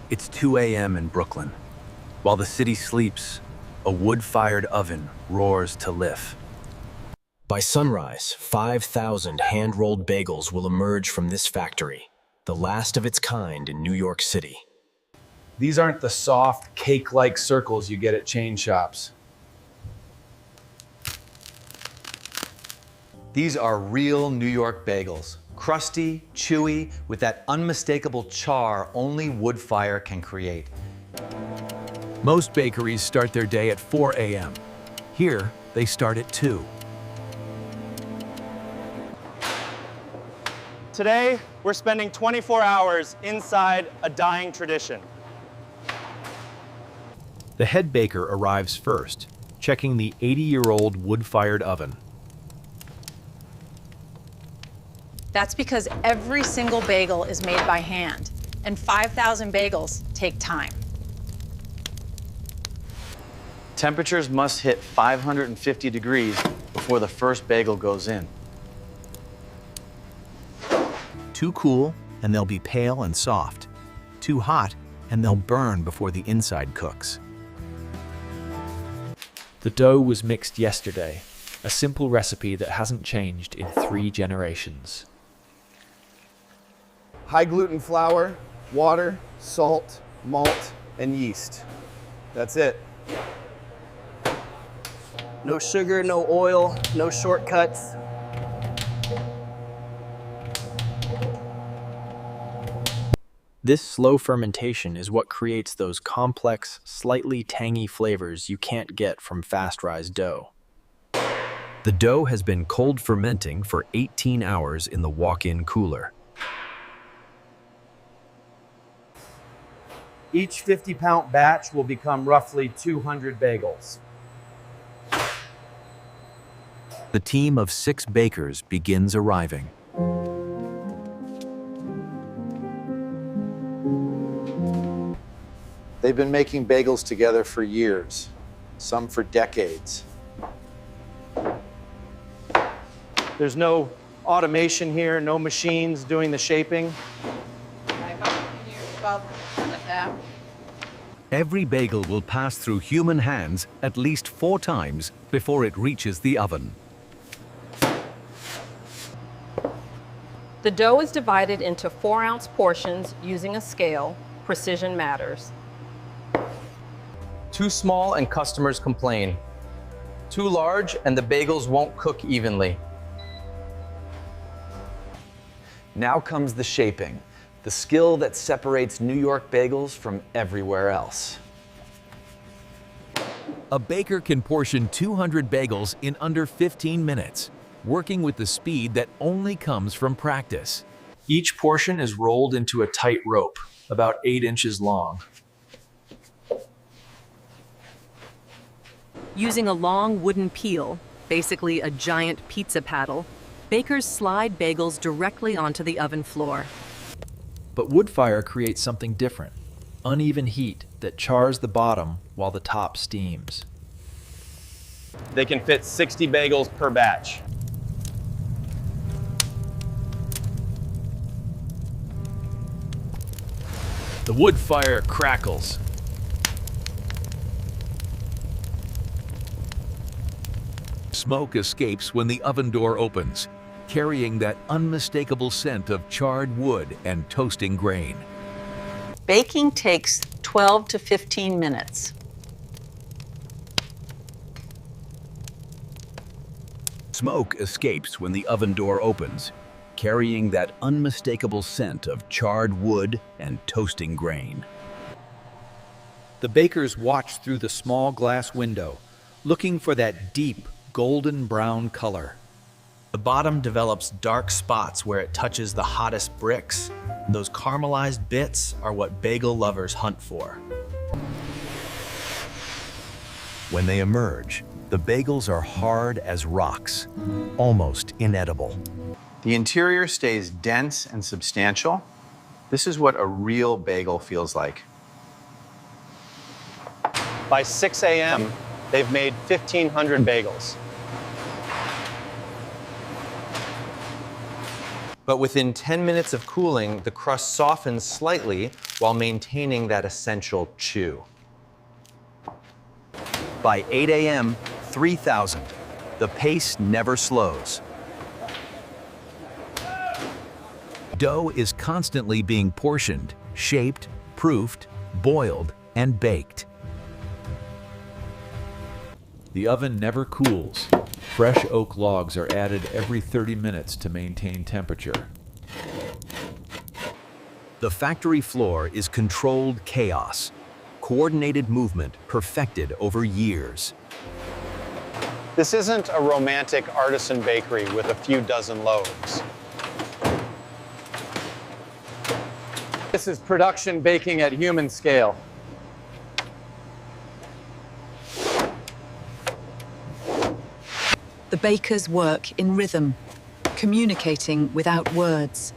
It's 2 a.m. in Brooklyn. While the city sleeps, a wood-fired oven roars to lift. By sunrise, 5,000 hand-rolled bagels will emerge from this factory, the last of its kind in New York City. These aren't the soft, cake-like circles you get at chain shops. These are real New York bagels. Crusty, chewy, with that unmistakable char only wood fire can create. Most bakeries start their day at 4 a.m. Here, they start at 2. Today, we're spending 24 hours inside a dying tradition. The head baker arrives first, checking the 80-year-old wood-fired oven. That's because every single bagel is made by hand, and 5,000 bagels take time. Temperatures must hit 550 degrees before the first bagel goes in. Too cool, and they'll be pale and soft. Too hot, and they'll burn before the inside cooks. The dough was mixed yesterday, a simple recipe that hasn't changed in 3 generations. High gluten flour, water, salt, malt, and yeast. That's it. No sugar, no oil, no shortcuts. This slow fermentation is what creates those complex, slightly tangy flavors you can't get from fast-rise dough. The dough has been cold fermenting for 18 hours in the walk-in cooler. Each 50-pound batch will become roughly 200 bagels. The team of 6 bakers begins arriving. They've been making bagels together for years, some for decades. There's no automation here, no machines doing the shaping. Every bagel will pass through human hands at least 4 times before it reaches the oven. The dough is divided into 4-ounce portions using a scale. Precision matters. Too small and customers complain. Too large and the bagels won't cook evenly. Now comes the shaping, the skill that separates New York bagels from everywhere else. A baker can portion 200 bagels in under 15 minutes, working with the speed that only comes from practice. Each portion is rolled into a tight rope, about 8 inches long. Using a long wooden peel, basically a giant pizza paddle, bakers slide bagels directly onto the oven floor. But wood fire creates something different, uneven heat that chars the bottom while the top steams. They can fit 60 bagels per batch. The wood fire crackles. Smoke escapes when the oven door opens, carrying that unmistakable scent of charred wood and toasting grain. Baking takes 12 to 15 minutes. Smoke escapes when the oven door opens, carrying that unmistakable scent of charred wood and toasting grain. The bakers watch through the small glass window, looking for that deep, golden brown color. The bottom develops dark spots where it touches the hottest bricks. Those caramelized bits are what bagel lovers hunt for. When they emerge, the bagels are hard as rocks, almost inedible. The interior stays dense and substantial. This is what a real bagel feels like. By 6 a.m., they've made 1,500 bagels. But within 10 minutes of cooling, the crust softens slightly, while maintaining that essential chew. By 8 a.m., 3,000. The pace never slows. Dough is constantly being portioned, shaped, proofed, boiled, and baked. The oven never cools. Fresh oak logs are added every 30 minutes to maintain temperature. The factory floor is controlled chaos, coordinated movement perfected over years. This isn't a romantic artisan bakery with a few dozen loaves. This is production baking at human scale. The bakers work in rhythm, communicating without words.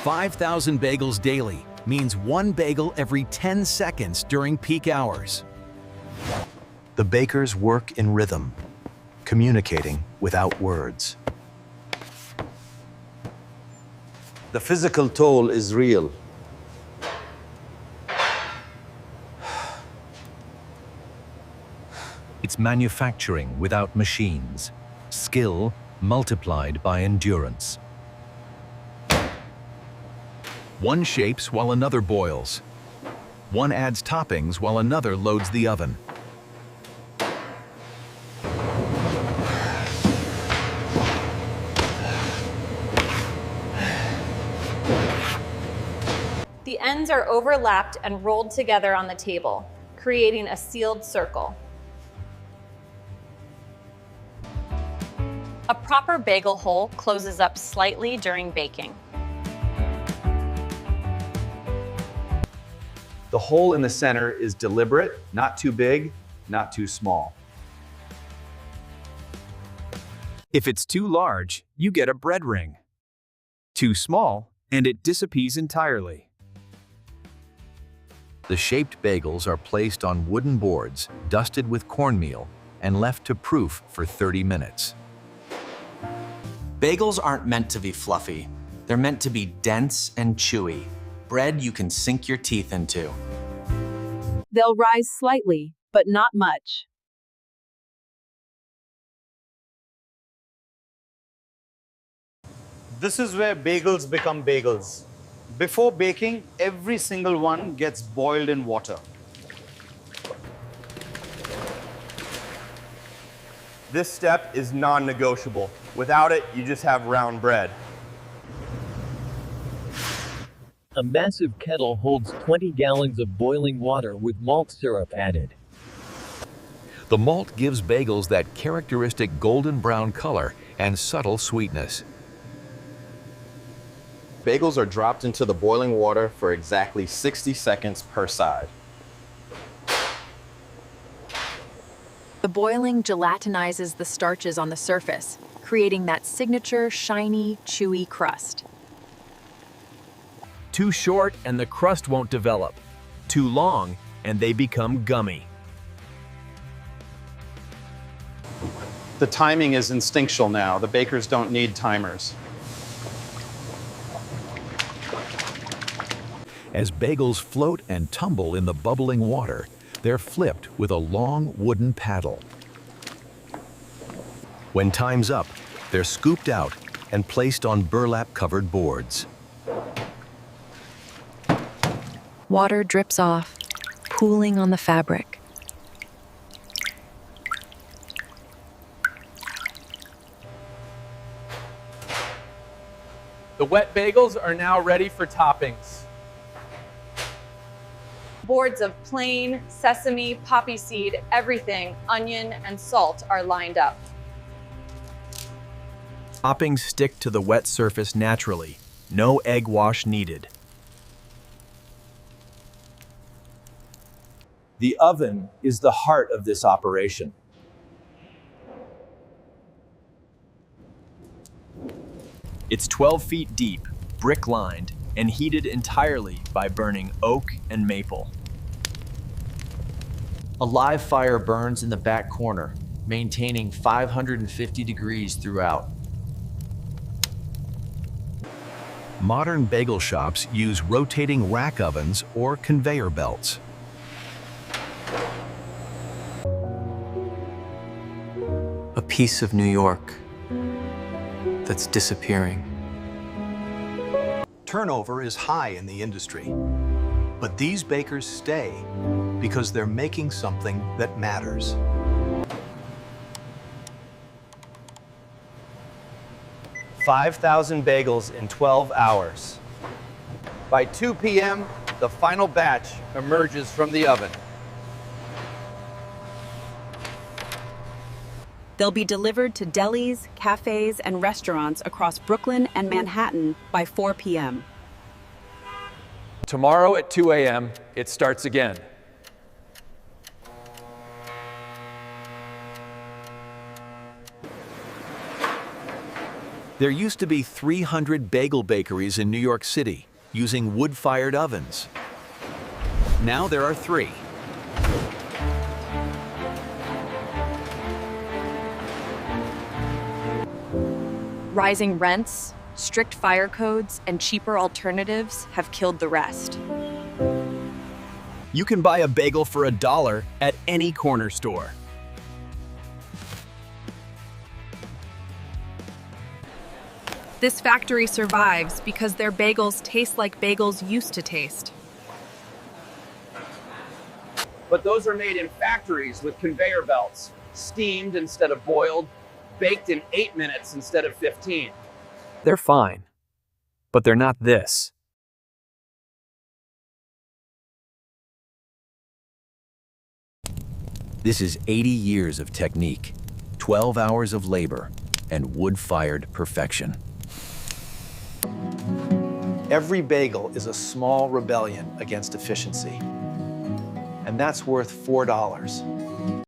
"5,000 bagels daily" means one bagel every 10 seconds during peak hours. The bakers work in rhythm, communicating without words. The physical toll is real. It's manufacturing without machines, skill multiplied by endurance. One shapes while another boils. One adds toppings while another loads the oven. The ends are overlapped and rolled together on the table, creating a sealed circle. A proper bagel hole closes up slightly during baking. The hole in the center is deliberate, not too big, not too small. If it's too large, you get a bread ring. Too small, and it disappears entirely. The shaped bagels are placed on wooden boards, dusted with cornmeal, and left to proof for 30 minutes. Bagels aren't meant to be fluffy. They're meant to be dense and chewy. Bread you can sink your teeth into. They'll rise slightly, but not much. This is where bagels become bagels. Before baking, every single one gets boiled in water. This step is non-negotiable. Without it, you just have round bread. A massive kettle holds 20 gallons of boiling water with malt syrup added. The malt gives bagels that characteristic golden brown color and subtle sweetness. Bagels are dropped into the boiling water for exactly 60 seconds per side. The boiling gelatinizes the starches on the surface, creating that signature shiny, chewy crust. Too short and the crust won't develop. Too long and they become gummy. The timing is instinctual now. The bakers don't need timers. As bagels float and tumble in the bubbling water, they're flipped with a long wooden paddle. When time's up, they're scooped out and placed on burlap-covered boards. Water drips off, pooling on the fabric. The wet bagels are now ready for toppings. Boards of plain, sesame, poppy seed, everything, onion, and salt are lined up. Toppings stick to the wet surface naturally. No egg wash needed. The oven is the heart of this operation. It's 12 feet deep, brick-lined, and heated entirely by burning oak and maple. A live fire burns in the back corner, maintaining 550 degrees throughout. Modern bagel shops use rotating rack ovens or conveyor belts. A piece of New York that's disappearing. Turnover is high in the industry, but these bakers stay because they're making something that matters. $5,000 bagels in 12 hours. By 2 p.m., the final batch emerges from the oven. They'll be delivered to delis, cafes, and restaurants across Brooklyn and Manhattan by 4 p.m. Tomorrow at 2 a.m., it starts again. There used to be 300 bagel bakeries in New York City using wood-fired ovens. Now there are 3. Rising rents, strict fire codes, and cheaper alternatives have killed the rest. You can buy a bagel for $1 at any corner store. This factory survives because their bagels taste like bagels used to taste. But those are made in factories with conveyor belts, steamed instead of boiled, baked in 8 minutes instead of 15. They're fine, but they're not this. This is 80 years of technique, 12 hours of labor, and wood-fired perfection. Every bagel is a small rebellion against efficiency, and that's worth $4.